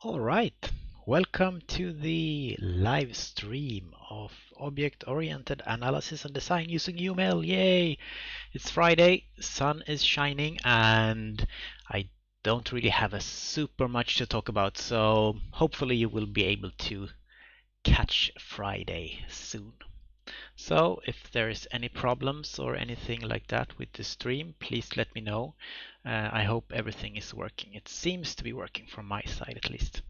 All right, welcome to the live stream of object-oriented analysis and design using UML. Yay! It's Friday, sun is shining, and I don't really have a super much to talk about, so hopefully you will be able to catch Friday soon. So if there is any problems or anything like that with the stream, please let me know. I hope everything is working. It seems to be working from my side at least.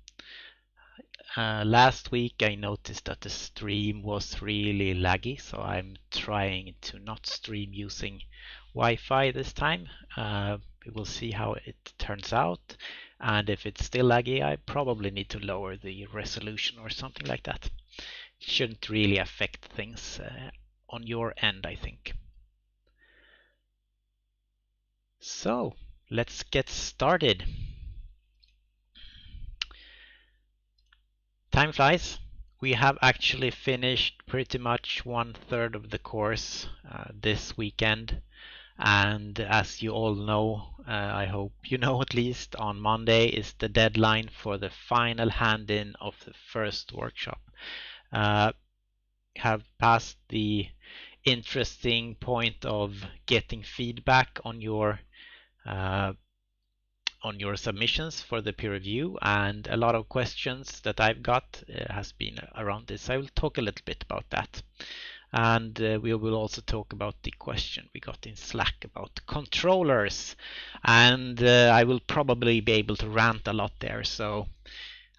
Last week I noticed that the stream was really laggy, so I'm trying to not stream using Wi-Fi this time. We will see how it turns out, and if it's still laggy I probably need to lower the resolution or something like that. It shouldn't really affect things on your end, I think. So let's get started. Time flies. We have actually finished pretty much 1/3 of the course this weekend, and as you all know, I hope you know at least, on Monday is the deadline for the final hand-in of the first workshop. Have passed the interesting point of getting feedback on your submissions for the peer review, and a lot of questions that I've got has been around this. I will talk a little bit about that, and we will also talk about the question we got in Slack about controllers, and I will probably be able to rant a lot there, so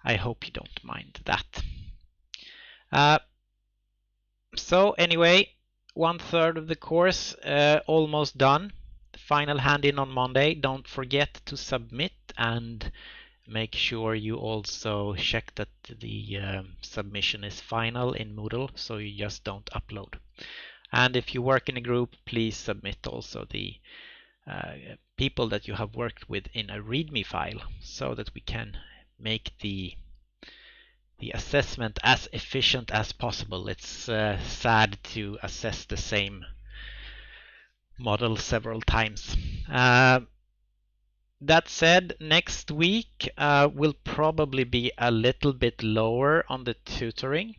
I hope you don't mind that. So anyway, 1/3 of the course almost done. Final hand-in on Monday. Don't forget to submit, and make sure you also check that the submission is final in Moodle, so you just don't upload. And if you work in a group, please submit also the people that you have worked with in a README file, so that we can make the assessment as efficient as possible. It's sad to assess the same model several times. That said, next week will probably be a little bit lower on the tutoring.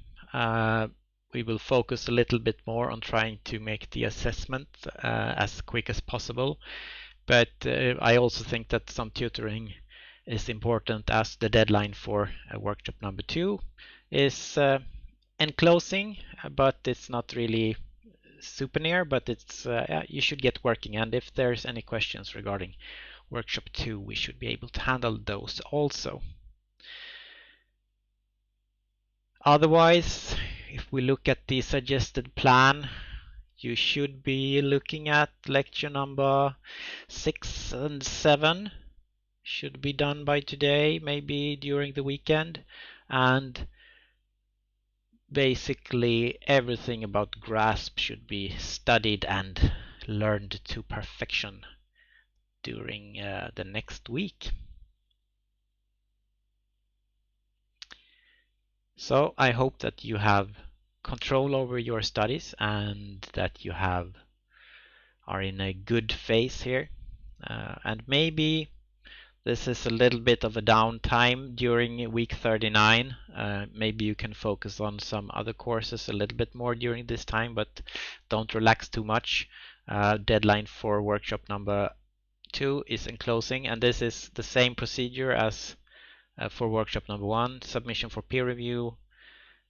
We will focus a little bit more on trying to make the assessment as quick as possible. But I also think that some tutoring is important, as the deadline for workshop number 2 is enclosing, but it's not really super near, but it's you should get working, and if there's any questions regarding workshop 2, we should be able to handle those also. Otherwise, if we look at the suggested plan, you should be looking at lecture number 6 and 7. Should be done by today, maybe during the weekend, and basically everything about GRASP should be studied and learned to perfection during the next week. So I hope that you have control over your studies and that you are in a good phase here, and maybe this is a little bit of a downtime during week 39. Maybe you can focus on some other courses a little bit more during this time, but don't relax too much. Deadline for workshop number 2 is enclosing, and this is the same procedure as for workshop number 1. Submission for peer review,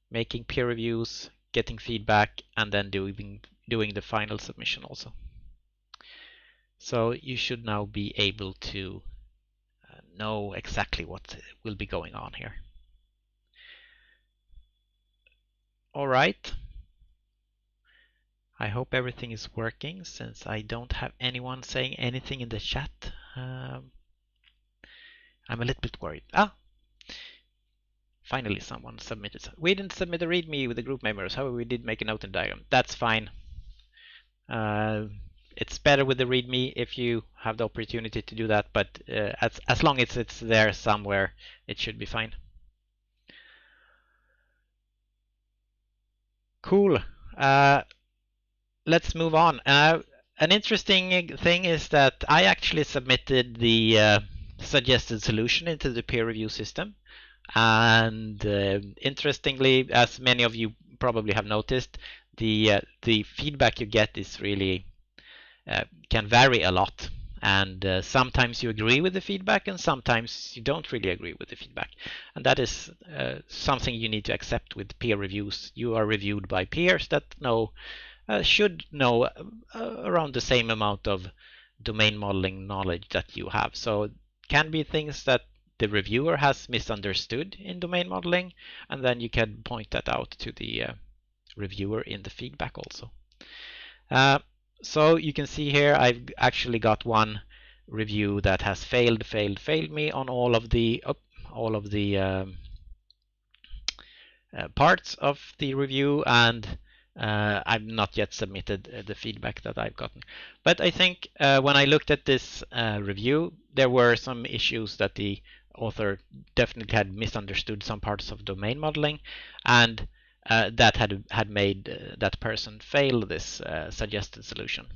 making peer reviews, getting feedback, and then doing the final submission also. So you should now be able to know exactly what will be going on here. All right. I hope everything is working, since I don't have anyone saying anything in the chat. I'm a little bit worried. Finally someone submitted. We didn't submit a README with the group members. However, we did make a note in diagram. That's fine. It's better with the README if you have the opportunity to do that, but as long as it's there somewhere, it should be fine. Cool. Let's move on. An interesting thing is that I actually submitted the suggested solution into the peer review system. And interestingly, as many of you probably have noticed, the feedback you get is really can vary a lot. And sometimes you agree with the feedback, and sometimes you don't really agree with the feedback. And that is something you need to accept with peer reviews. You are reviewed by peers that should know around the same amount of domain modeling knowledge that you have. So can be things that the reviewer has misunderstood in domain modeling, and then you can point that out to the reviewer in the feedback also. So you can see here I've actually got one review that has failed me on all of the parts of the review, and I've not yet submitted the feedback that I've gotten. But I think when I looked at this review, there were some issues that the author definitely had misunderstood some parts of domain modeling, and that had made that person fail this suggested solution.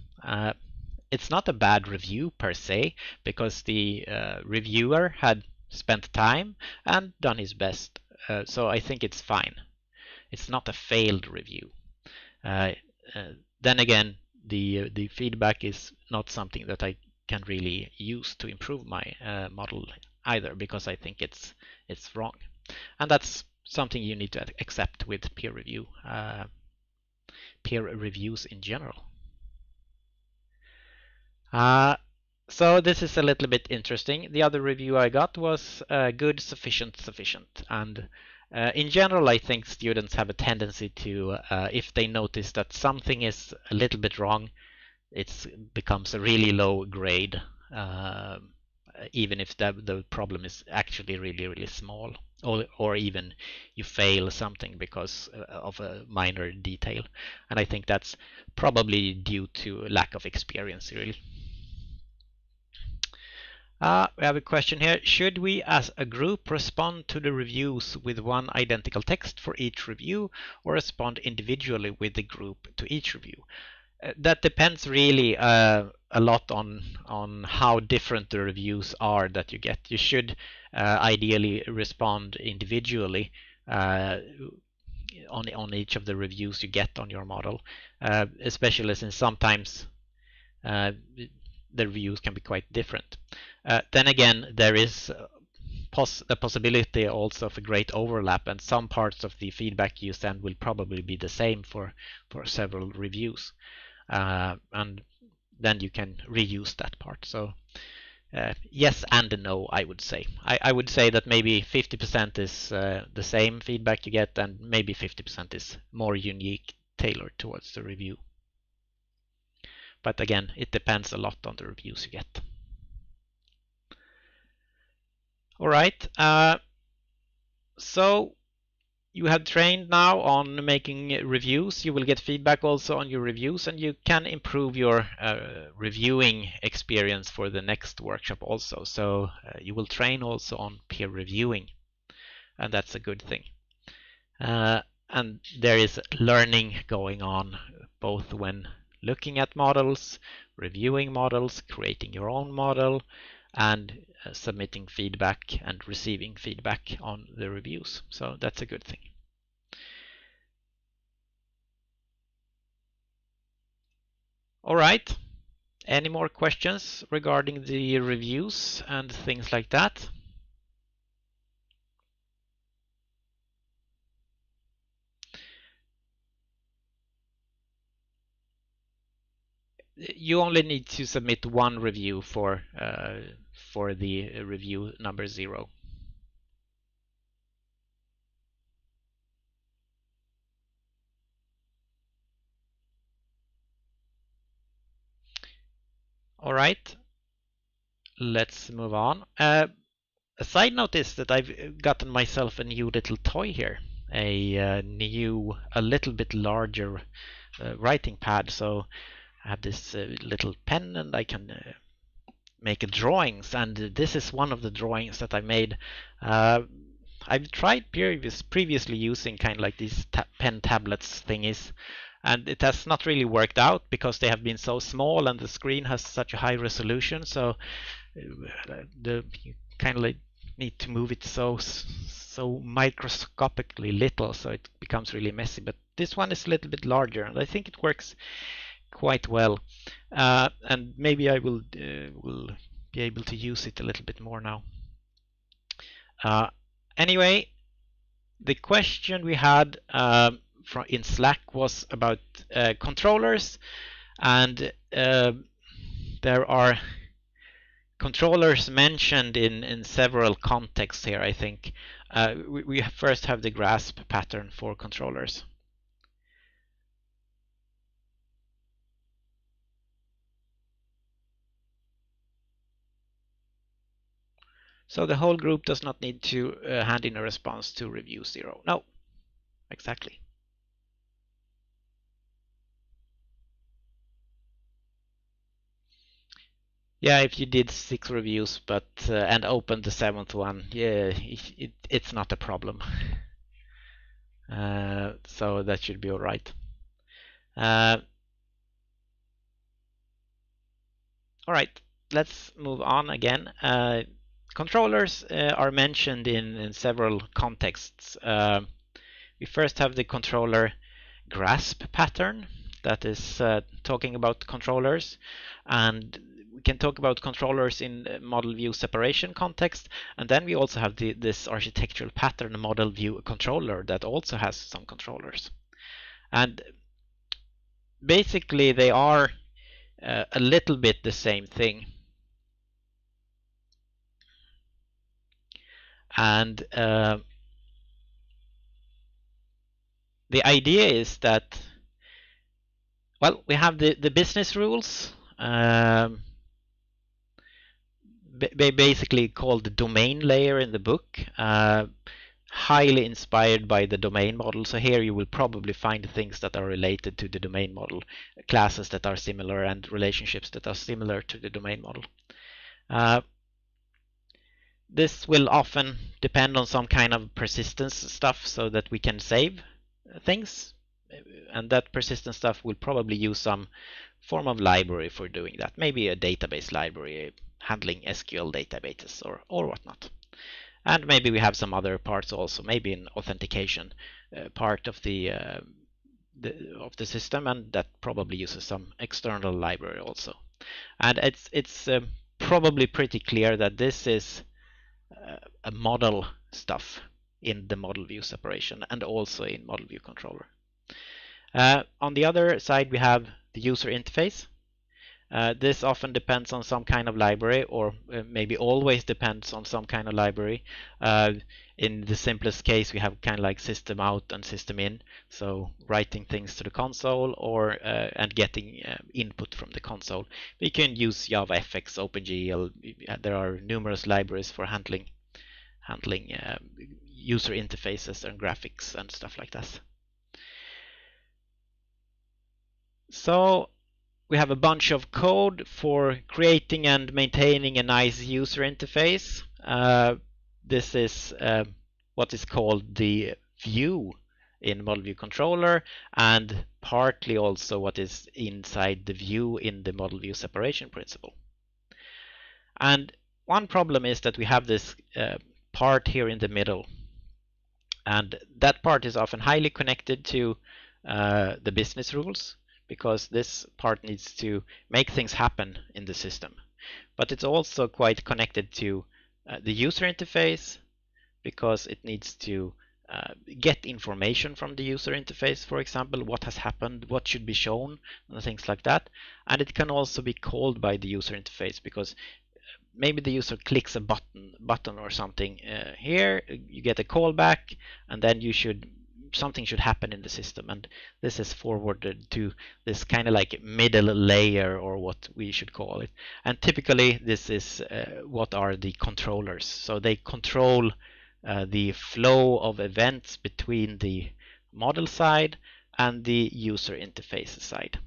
It's not a bad review per se, because the reviewer had spent time and done his best. So I think it's fine. It's not a failed review. Then again, the feedback is not something that I can really use to improve my model either, because I think it's wrong, and that's something you need to accept with peer reviews in general. So this is a little bit interesting. The other review I got was good, sufficient, sufficient. And in general, I think students have a tendency to, if they notice that something is a little bit wrong, it becomes a really low grade, even if the problem is actually really, really small, or even you fail something because of a minor detail. And I think that's probably due to lack of experience, really. We have a question here. Should we as a group respond to the reviews with one identical text for each review, or respond individually with the group to each review? That depends really a lot on how different the reviews are that you get. You should ideally respond individually on each of the reviews you get on your model, especially since sometimes the reviews can be quite different. Then again, there is a possibility also of a great overlap, and some parts of the feedback you send will probably be the same for several reviews, and then you can reuse that part. So yes and no, I would say. I would say that maybe 50% is the same feedback you get, and maybe 50% is more unique, tailored towards the review. But again, it depends a lot on the reviews you get. All right. So you have trained now on making reviews. You will get feedback also on your reviews, and you can improve your reviewing experience for the next workshop also. So you will train also on peer reviewing, and that's a good thing. And there is learning going on both when looking at models, reviewing models, creating your own model, and submitting feedback and receiving feedback on the reviews. So that's a good thing. All right. Any more questions regarding the reviews and things like that? You only need to submit one review for the review number 0. All right, let's move on. A side note is that I've gotten myself a new little toy here, a little bit larger writing pad. So I have this little pen, and I can make drawings, and this is one of the drawings that I made. I've tried previously using kind of like these pen tablets thingies, and it has not really worked out because they have been so small and the screen has such a high resolution. So the kind of like need to move it so microscopically little, so it becomes really messy. But this one is a little bit larger, and I think it works quite well. And maybe I will be able to use it a little bit more now. Anyway, the question we had in Slack was about controllers, and there are controllers mentioned in several contexts here, I think. We first have the grasp pattern for controllers. So the whole group does not need to hand in a response to review 0. No, exactly. Yeah, if you did 6 reviews but and opened the 7th one, yeah, it's not a problem. So that should be all right. All right, let's move on again. Controllers are mentioned in several contexts. We first have the controller grasp pattern that is talking about controllers, and we can talk about controllers in model view separation context, and then we also have this architectural pattern model view controller that also has some controllers. And basically they are a little bit the same thing. And the idea is that, well, we have the business rules, basically called the domain layer in the book, highly inspired by the domain model. So here you will probably find things that are related to the domain model, classes that are similar and relationships that are similar to the domain model. This will often depend on some kind of persistence stuff so that we can save things, and that persistent stuff will probably use some form of library for doing that. Maybe a database library handling SQL databases or whatnot. And maybe we have some other parts also, maybe an authentication part of the system, and that probably uses some external library also. And it's probably pretty clear that this is a model stuff in the model view separation and also in model view controller. On the other side, we have the user interface. This often depends on some kind of library, or maybe always depends on some kind of library. In the simplest case, we have kind of like system out and system in, so writing things to the console or and getting input from the console. We can use JavaFX, OpenGL. There are numerous libraries for handling user interfaces and graphics and stuff like that. So we have a bunch of code for creating and maintaining a nice user interface. This is what is called the view in model view controller, and partly also what is inside the view in the model view separation principle. And one problem is that we have this part here in the middle, and that part is often highly connected to the business rules, because this part needs to make things happen in the system. But it's also quite connected to the user interface, because it needs to get information from the user interface, for example, what has happened, what should be shown, and things like that. And it can also be called by the user interface, because maybe the user clicks a button or something here, you get a callback, and then something should happen in the system, and this is forwarded to this kind of like middle layer, or what we should call it. And typically this is what are the controllers. So they control the flow of events between the model side and the user interface side.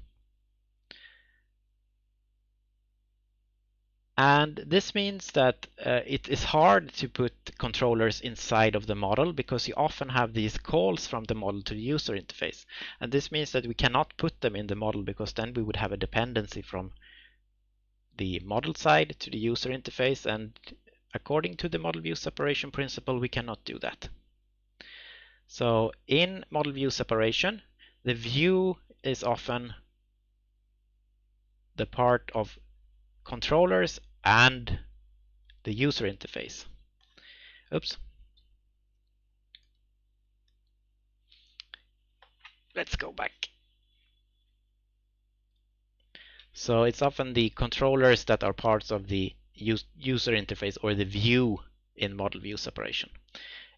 And this means that it is hard to put controllers inside of the model, because you often have these calls from the model to the user interface. And this means that we cannot put them in the model, because then we would have a dependency from the model side to the user interface, and According to the model view separation principle, we cannot do that. So in model view separation, the view is often the part of controllers and the user interface. Oops. Let's go back. So it's often the controllers that are parts of the user interface or the view in model view separation.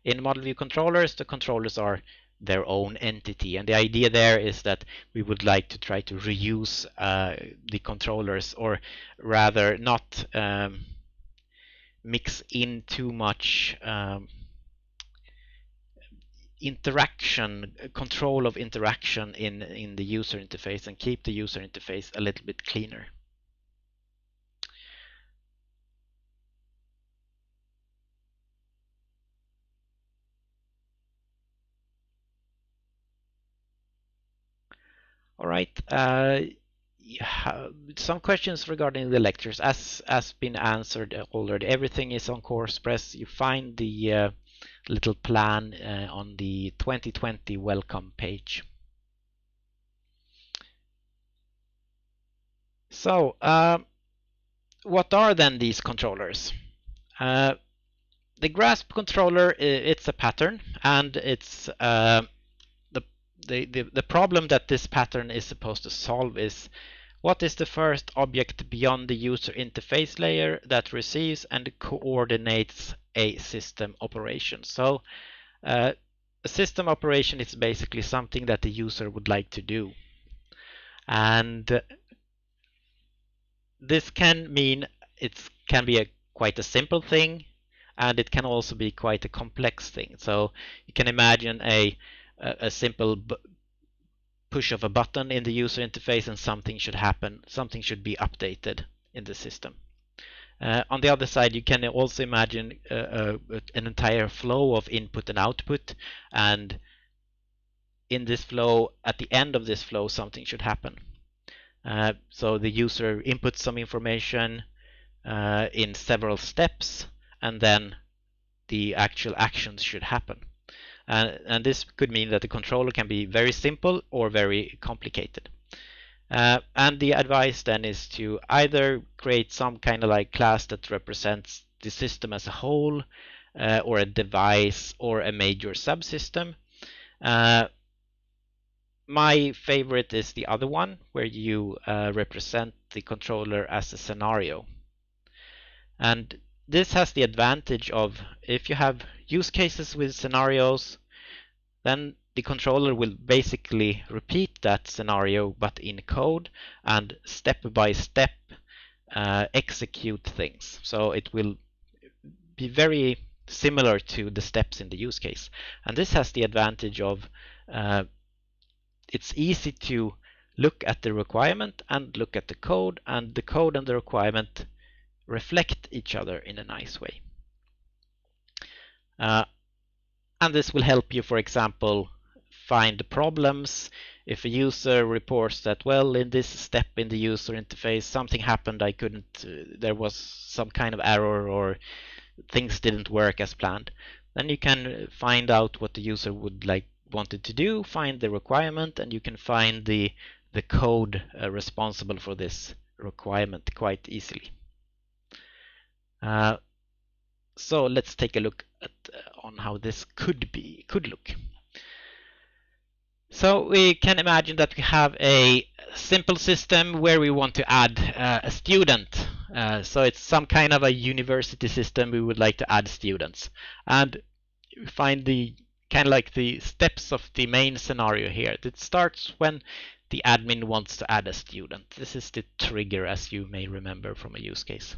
In model view controllers, the controllers are their own entity, and the idea there is that we would like to try to reuse the controllers, or rather not mix in too much control of interaction in the user interface, and keep the user interface a little bit cleaner. All right. Some questions regarding the lectures as been answered already. Everything is on CoursePress. You find the little plan on the 2020 welcome page. So what are then these controllers? The grasp controller, it's a pattern, and it's the problem that this pattern is supposed to solve is what is the first object beyond the user interface layer that receives and coordinates a system operation. So a system operation is basically something that the user would like to do. And this can mean it can be quite a simple thing, and it can also be quite a complex thing. So you can imagine a simple push of a button in the user interface and something should happen, something should be updated in the system. On the other side, you can also imagine an entire flow of input and output, and in this flow, at the end of this flow, something should happen. So the user inputs some information in several steps, and then the actual actions should happen. And this could mean that the controller can be very simple or very complicated. And the advice then is to either create some kind of like class that represents the system as a whole, or a device, or a major subsystem. My favorite is the other one, where you represent the controller as a scenario. And this has the advantage of, if you have use cases with scenarios, then the controller will basically repeat that scenario but in code, and step by step execute things. So it will be very similar to the steps in the use case. And this has the advantage of it's easy to look at the requirement and look at the code, and the code and the requirement reflect each other in a nice way. And this will help you, for example, find problems. If a user reports that, well, in this step in the user interface, something happened, I couldn't, there was some kind of error, or things didn't work as planned, then you can find out what the user would wanted to do, find the requirement, and you can find the code responsible for this requirement quite easily. So let's take a look at on how this could look. So we can imagine that we have a simple system where we want to add a student. So it's some kind of a university system. We would like to add students, and find the kind of like the steps of the main scenario here. It starts when the admin wants to add a student. This is the trigger, as you may remember from a use case.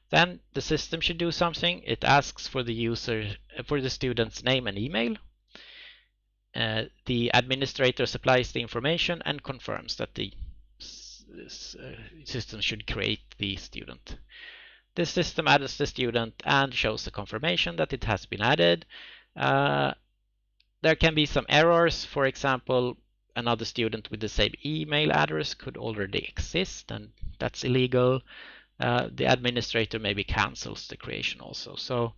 Then the system should do something. It asks for the student's name and email. The administrator supplies the information and confirms that the system should create the student. This system adds the student and shows the confirmation that it has been added. There can be some errors. For example, another student with the same email address could already exist, and that's illegal. the administrator maybe cancels the creation also. So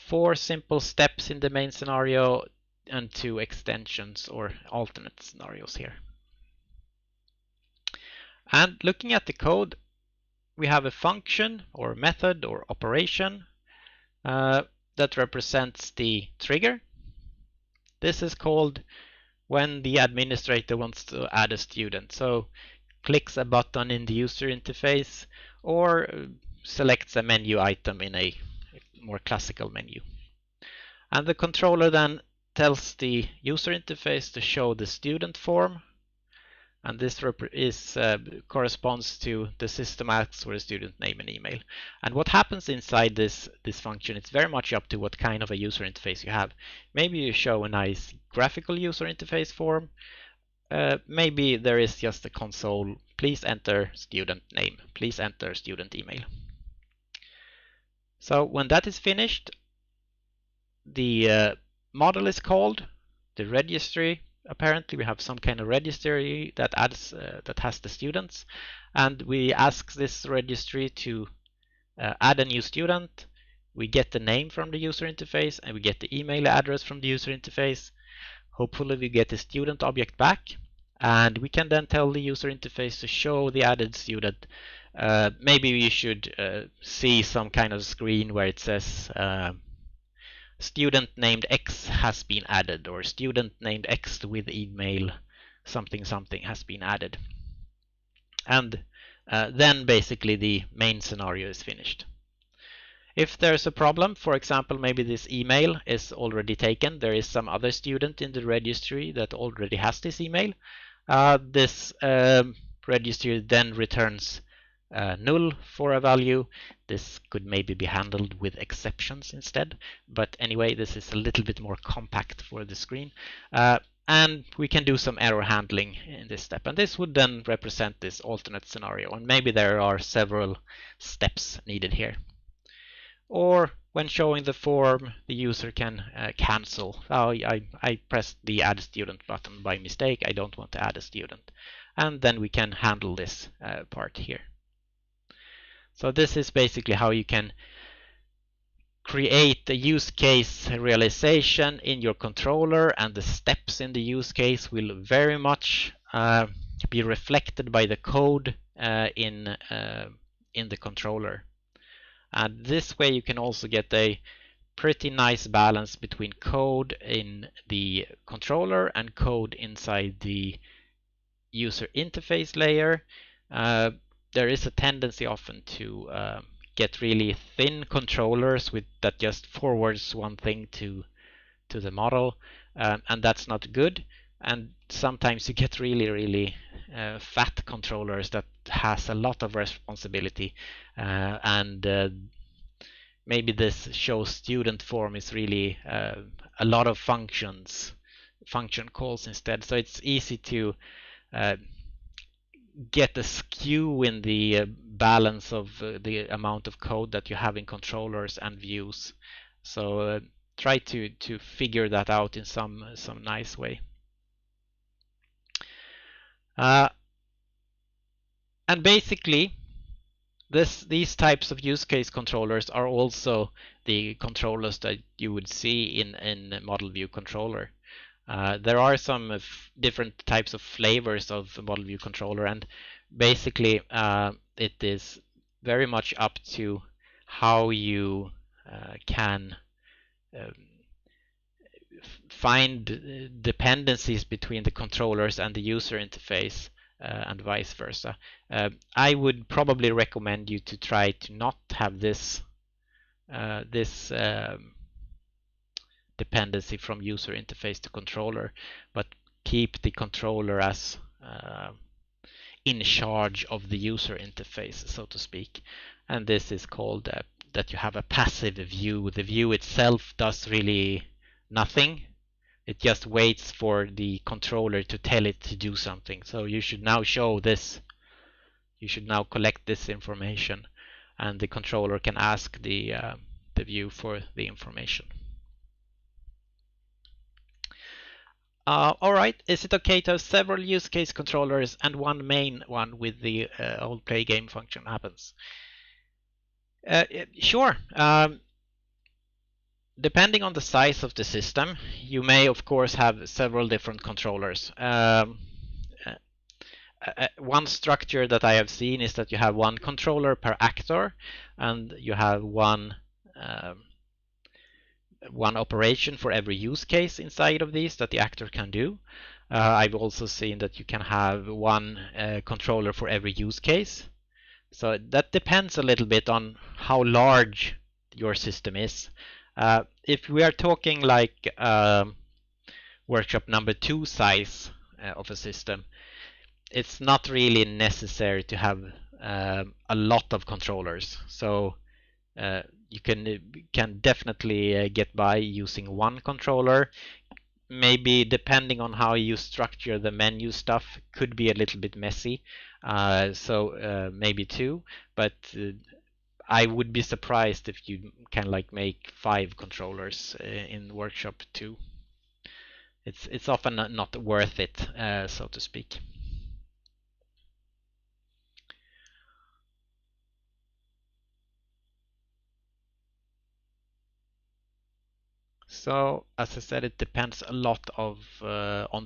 4 simple steps in the main scenario and 2 extensions or alternate scenarios here. And looking at the code, we have a function or method or operation that represents the trigger. This is called when the administrator wants to add a student. So clicks a button in the user interface or selects a menu item in a more classical menu. And the controller then tells the user interface to show the student form, and this corresponds to the system asks for a student name and email. And what happens inside this function, it's very much up to what kind of a user interface you have. Maybe you show a nice graphical user interface form. Maybe there is just a console, please enter student name, please enter student email. So when that is finished, the model is called, the registry. Apparently we have some kind of registry that has the students, and we ask this registry to add a new student. We get the name from the user interface and we get the email address from the user interface. Hopefully we get the student object back, and we can then tell the user interface to show the added student. Maybe you should see some kind of screen where it says student named X has been added, or student named X with email something something has been added. And then basically the main scenario is finished. If there's a problem, for example, maybe this email is already taken, there is some other student in the registry that already has this email, this registry then returns null for a value. This could maybe be handled with exceptions instead, but anyway, this is a little bit more compact for the screen. And we can do some error handling in this step, and this would then represent this alternate scenario, and maybe there are several steps needed here. Or when showing the form, the user can cancel. Oh, I pressed the add student button by mistake, I don't want to add a student. And then we can handle this part here. So this is basically how you can create the use case realization in your controller, and the steps in the use case will very much be reflected by the code in the controller. And this way you can also get a pretty nice balance between code in the controller and code inside the user interface layer. There is a tendency often to get really thin controllers that just forwards one thing to the model, and that's not good. And sometimes you get really fat controllers that has a lot of responsibility, and maybe this show student form is really a lot of function calls instead. So it's easy to get a skew in the balance of the amount of code that you have in controllers and views. So try to figure that out in some nice way. And basically, these types of use case controllers are also the controllers that you would see in Model View Controller. There are some different types of flavors of Model View Controller, and basically it is very much up to how you can find dependencies between the controllers and the user interface, and vice versa. I would probably recommend you to try to not have this dependency from user interface to controller, but keep the controller as in charge of the user interface, so to speak. And this is called that you have a passive view. The view itself does really nothing. It just waits for the controller to tell it to do something. So you should now show this. You should now collect this information, and the controller can ask the view for the information. All right. Is it okay to have several use case controllers and one main one with the old play game function happens? Sure. Depending on the size of the system, you may of course have several different controllers. One structure that I have seen is that you have one controller per actor, and you have um, one operation for every use case inside of these that the actor can do. I've also seen that you can have one controller for every use case. So that depends a little bit on how large your system is. If we are talking like workshop number 2 size of a system, it's not really necessary to have a lot of controllers. So you can definitely get by using one controller. Maybe depending on how you structure the menu stuff, could be a little bit messy. So maybe two, but I would be surprised if you can like make 5 controllers in Workshop 2. It's often not worth it, so to speak. So as I said, it depends a lot on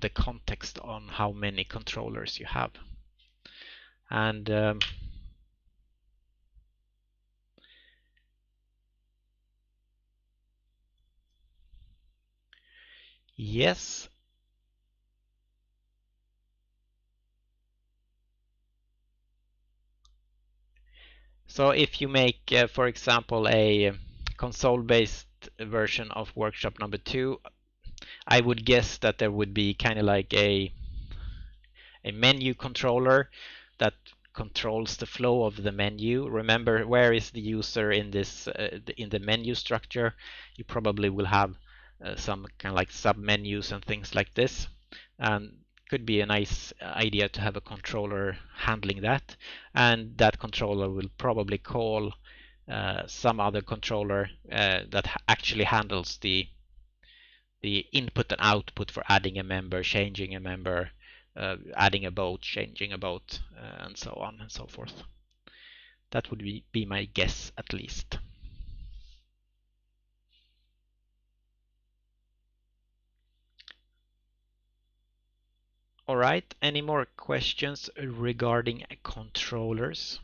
the context on how many controllers you have. And yes. So if you make, for example, a console-based version of Workshop number 2, I would guess that there would be kind of like a menu controller that controls the flow of the menu. Remember, where is the user in this in the menu structure? You probably will have some kind of like sub menus and things like this, and could be a nice idea to have a controller handling that, and that controller will probably call some other controller that actually handles the input and output for adding a member, changing a member, adding a boat, changing a boat, and so on and so forth. That would be my guess, at least. All right, any more questions regarding controllers?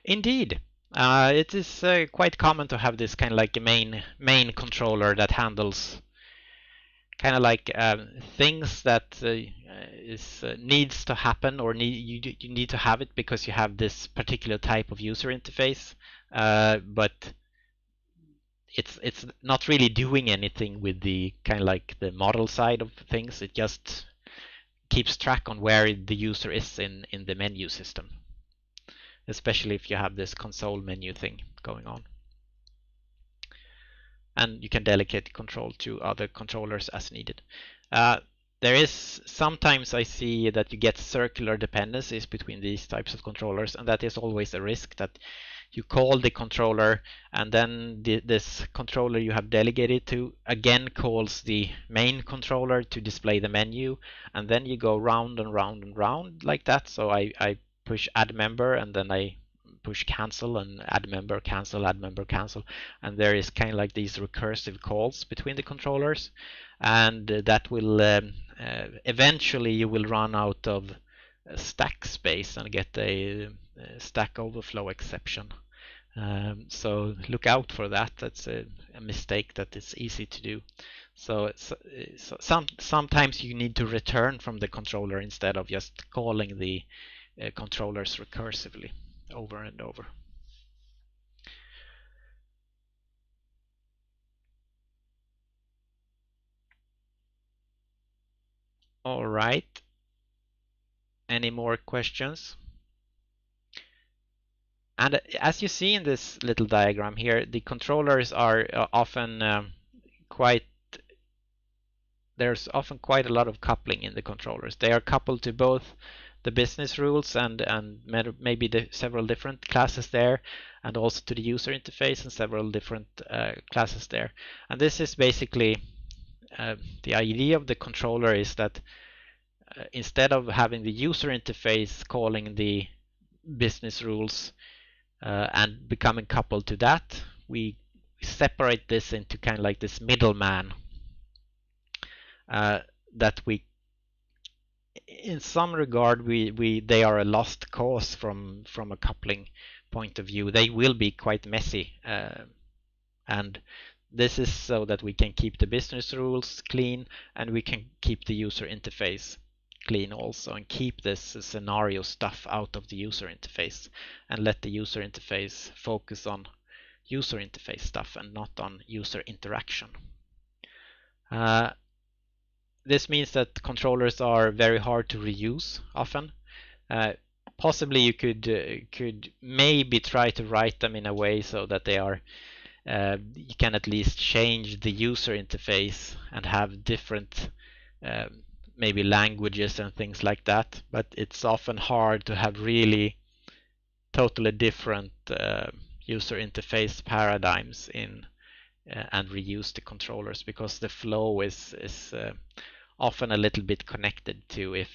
Indeed. It is quite common to have this kind of like a main controller that handles kind of like things that needs to happen, or you need to have it because you have this particular type of user interface, but it's not really doing anything with the kind of like the model side of things. It just keeps track on where the user is in the menu system, especially if you have this console menu thing going on. And you can delegate control to other controllers as needed. There is sometimes I see that you get circular dependencies between these types of controllers, and that is always a risk that you call the controller, and then this controller you have delegated to again calls the main controller to display the menu, and then you go round and round and round like that. So I push add member, and then I push cancel and add member, cancel, add member, cancel, and there is kind of like these recursive calls between the controllers, and that will eventually you will run out of stack space and get a stack overflow exception. So look out for that. That's a mistake that is easy to do. So sometimes you need to return from the controller instead of just calling the controllers recursively over and over. All right. Any more questions? And as you see in this little diagram here, the controllers are often quite there's often quite a lot of coupling in the controllers. They are coupled to both the business rules and maybe the several different classes there, and also to the user interface and several different classes there. And this is basically the idea of the controller is that instead of having the user interface calling the business rules and becoming coupled to that, we separate this into kind of like this middleman that we, in some regard, they are a lost cause from a coupling point of view. They will be quite messy, and this is so that we can keep the business rules clean and we can keep the user interface clean also, and keep this scenario stuff out of the user interface and let the user interface focus on user interface stuff and not on user interaction. This means that controllers are very hard to reuse often. Possibly you could maybe try to write them in a way so that they are you can at least change the user interface and have different maybe languages and things like that, but it's often hard to have really totally different user interface paradigms in and reuse the controllers, because the flow is often a little bit connected to if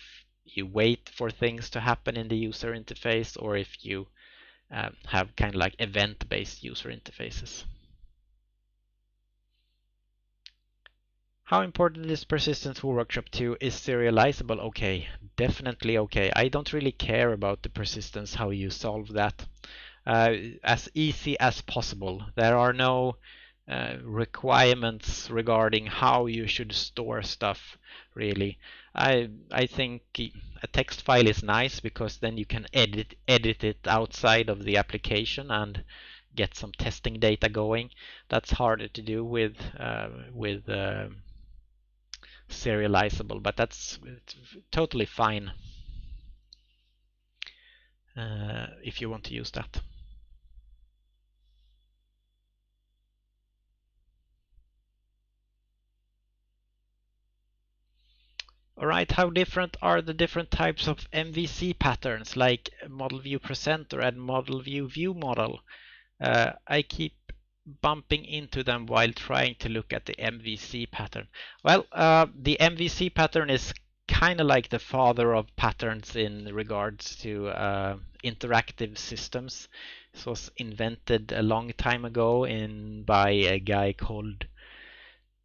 you wait for things to happen in the user interface or if you have kind of like event-based user interfaces. How important is persistence for workshop 2? Is serializable okay? Definitely okay. I don't really care about the persistence, how you solve that. As easy as possible. There are no requirements regarding how you should store stuff, really. I think a text file is nice because then you can edit it outside of the application and get some testing data going. That's harder to do with serializable, but that's totally fine if you want to use that. Alright, how different are the different types of MVC patterns like model view presenter and model view view model? I keep bumping into them while trying to look at the MVC pattern. Well, the MVC pattern is kind of like the father of patterns in regards to interactive systems. This was invented a long time ago by a guy called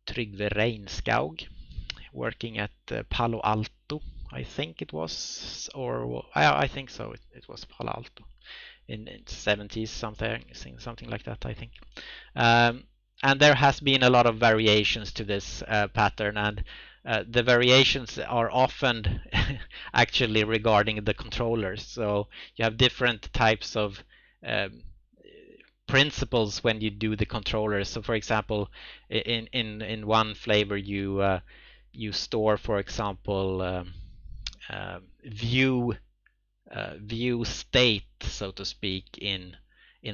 Trygve Reinskaug, working at Palo Alto, I think it was, or I think so. It was Palo Alto in the 70s, something like that, I think. And there has been a lot of variations to this pattern, and the variations are often actually regarding the controllers. So you have different types of principles when you do the controllers. So for example, in one flavor you store, for example, view state, so to speak, in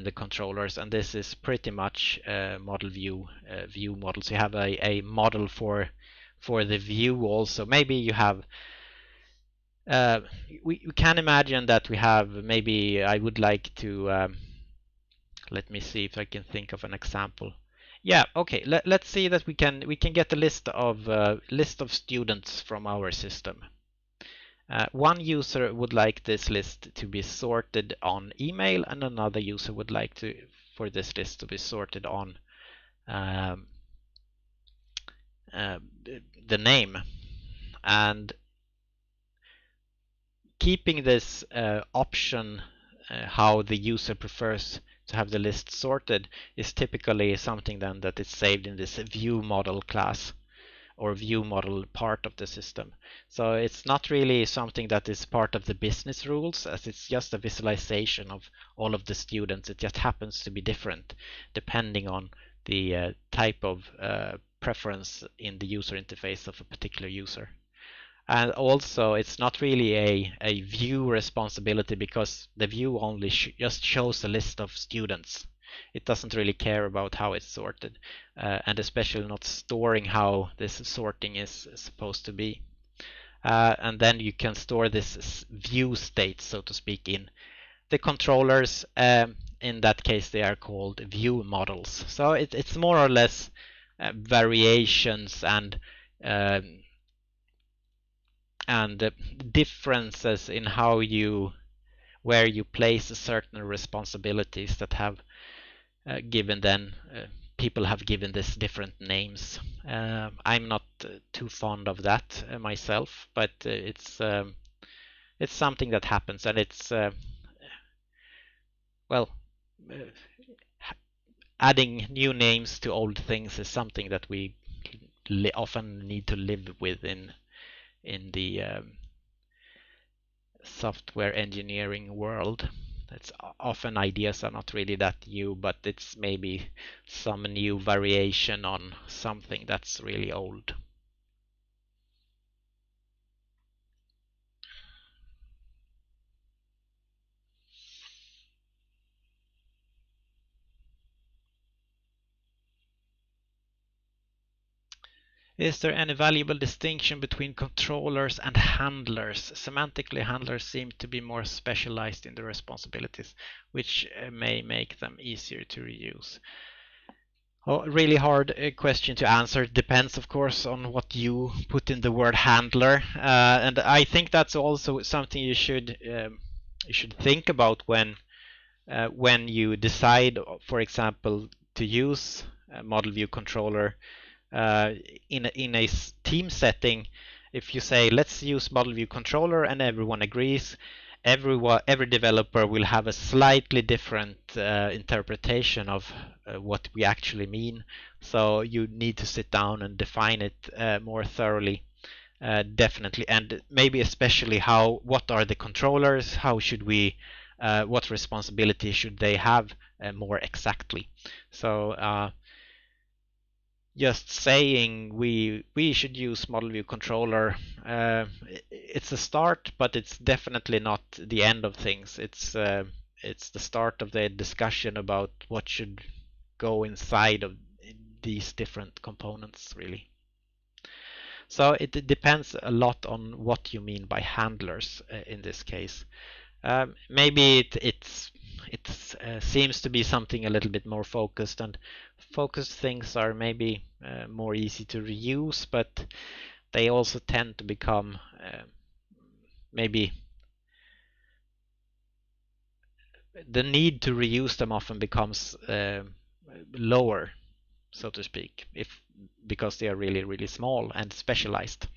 the controllers, and this is pretty much model view models. You have a model for the view also. Maybe you have we can imagine that we have, maybe I would like to let me see if I can think of an example. Yeah, okay. Let's see that we can get a list of students from our system. One user would like this list to be sorted on email, and another user would like for this list to be sorted on the name. And keeping this option, how the user prefers to have the list sorted, is typically something then that is saved in this view model class or view model part of the system. So it's not really something that is part of the business rules, as it's just a visualization of all of the students. It just happens to be different depending on the type of preference in the user interface of a particular user. And also, it's not really a view responsibility, because the view only just shows a list of students. It doesn't really care about how it's sorted, and especially not storing how this sorting is supposed to be. and then you can store this view state, so to speak, in the controllers. In that case, they are called view models. So it's more or less variations and differences in where you place certain responsibilities that have given then people have given this different names. I'm not too fond of that myself, but it's something that happens, and it's well, adding new names to old things is something that we often need to live with in the software engineering world. It's often ideas are not really that new, but it's maybe some new variation on something that's really old. Is there any valuable distinction between controllers and handlers? Semantically, handlers seem to be more specialized in their responsibilities, which may make them easier to reuse. Oh, really hard question to answer. It depends, of course, on what you put in the word handler, and I think that's also something you should think about when you decide, for example, to use a model view controller in a team setting. If you say let's use model view controller and everyone agrees, every developer will have a slightly different interpretation of what we actually mean. So you need to sit down and define it more thoroughly, definitely, and maybe especially what are the controllers, how should we what responsibility should they have more exactly. So just saying we should use model view controller, it's a start, but it's definitely not the end of things. It's the start of the discussion about what should go inside of these different components, really. So it depends a lot on what you mean by handlers in this case. Maybe it seems to be something a little bit more focused, and focused things are maybe more easy to reuse, but they also tend to become maybe the need to reuse them often becomes lower, so to speak, because they are really, really small and specialized.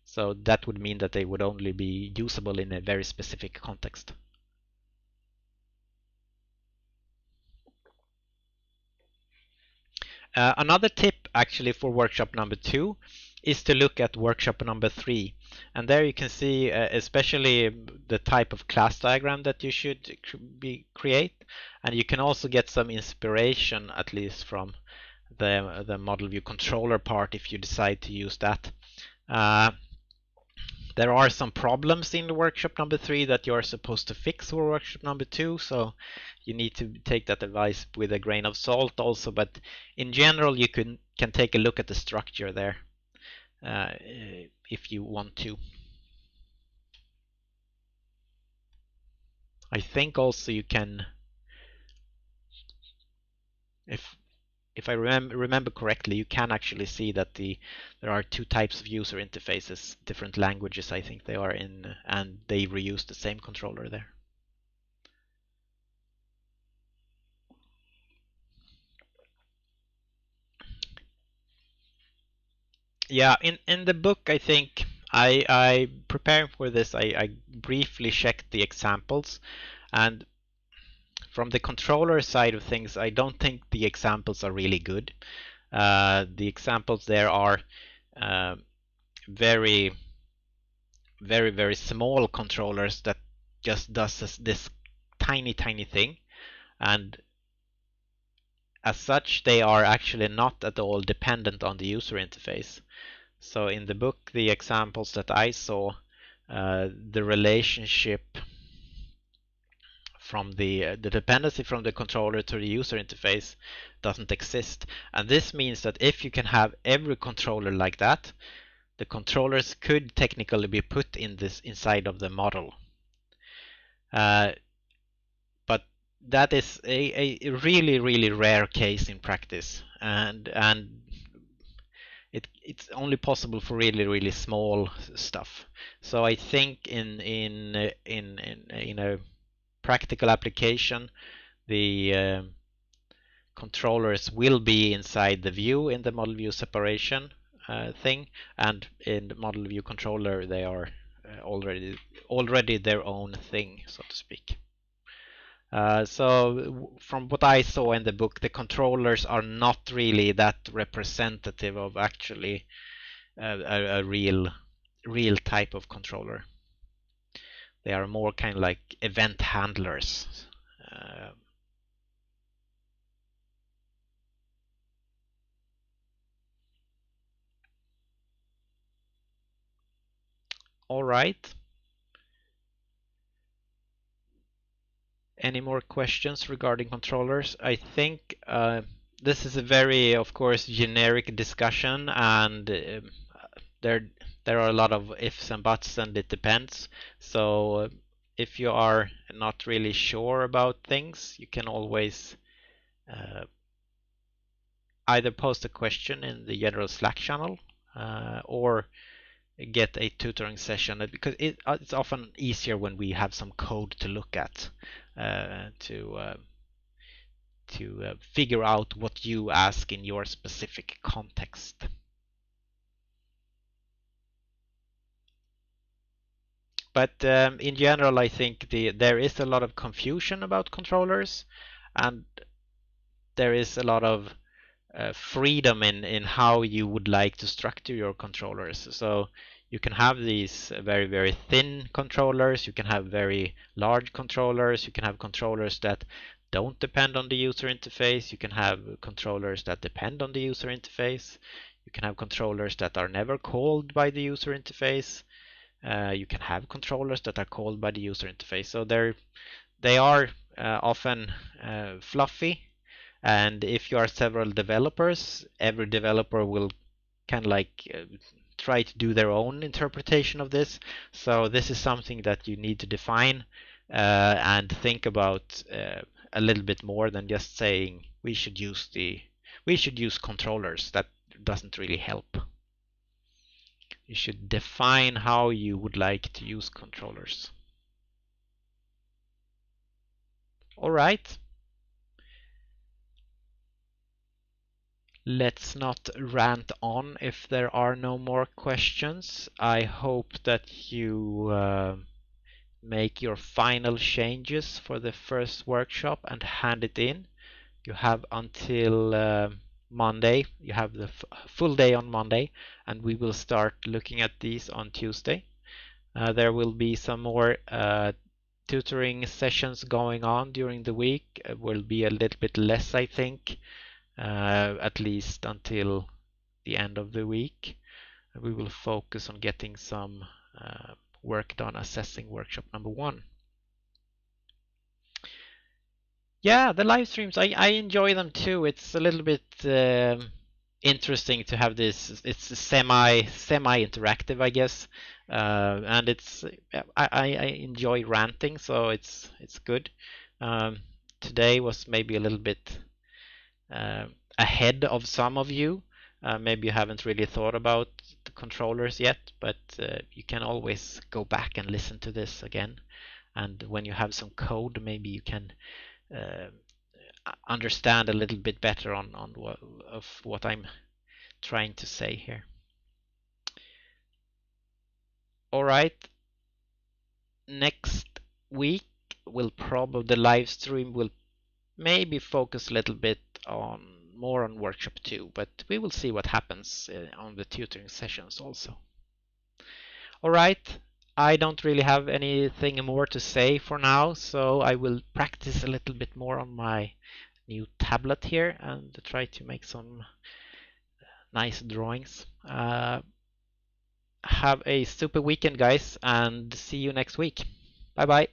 So that would mean that they would only be usable in a very specific context. Another tip actually for workshop number 2 is to look at workshop number 3, and there you can see especially the type of class diagram that you should create, and you can also get some inspiration at least from the model view controller part if you decide to use that. There are some problems in the workshop number 3 that you are supposed to fix for workshop number 2, so you need to take that advice with a grain of salt also, but in general you can take a look at the structure there if you want to. I think also you can, if I remember correctly, you can actually see that there are 2 types of user interfaces, different languages I think they are in, and they reuse the same controller there. Yeah, in the book, I think I preparing for this, I briefly checked the examples, and from the controller side of things, I don't think the examples are really good. The examples there are very, very, very small controllers that just does this tiny, tiny thing, and as such, they are actually not at all dependent on the user interface. So in the book, the examples that I saw, the relationship from the dependency from the controller to the user interface doesn't exist. And this means that if you can have every controller like that, the controllers could technically be put in this inside of the model. But that is a really, really rare case in practice, and it's only possible for really, really small stuff. So I think in a practical application, the controllers will be inside the view in the model view separation thing, and in the model view controller they are already their own thing, so to speak. So from what I saw in the book, the controllers are not really that representative of actually a real type of controller. They are more kind of like event handlers. All right. Any more questions regarding controllers? I think this is a very, of course, generic discussion, and there are a lot of ifs and buts, and it depends. So if you are not really sure about things, you can always either post a question in the general Slack channel or get a tutoring session, because it's often easier when we have some code to look at to figure out what you ask in your specific context. But in general, I think there is a lot of confusion about controllers, and there is a lot of freedom in how you would like to structure your controllers. So you can have these very, very thin controllers, you can have very large controllers, you can have controllers that don't depend on the user interface, you can have controllers that depend on the user interface, you can have controllers that are never called by the user interface, you can have controllers that are called by the user interface. So they are often fluffy, and if you are several developers, every developer will kind of like try to do their own interpretation of this. So this is something that you need to define and think about a little bit more than just saying we should use controllers. That doesn't really help. You should define how you would like to use controllers. All right. Let's not rant on if there are no more questions. I hope that you make your final changes for the first workshop and hand it in. You have until Monday. You have the full day on Monday, and we will start looking at these on Tuesday. There will be some more tutoring sessions going on during the week. It will be a little bit less, I think, at least until the end of the week. We will focus on getting some work done assessing workshop number 1. Yeah, the live streams, I enjoy them too. It's a little bit interesting to have this. It's semi interactive, I guess, and it's I enjoy ranting, so it's good. Today was maybe a little bit ahead of some of you. Maybe you haven't really thought about the controllers yet, but you can always go back and listen to this again. And when you have some code, maybe you can understand a little bit better on what I'm trying to say here. All right. Next week the live stream will maybe focus a little bit more on workshop 2, but we will see what happens on the tutoring sessions also. All right, I don't really have anything more to say for now, so I will practice a little bit more on my new tablet here and try to make some nice drawings. Have a super weekend, guys, and see you next week. Bye bye.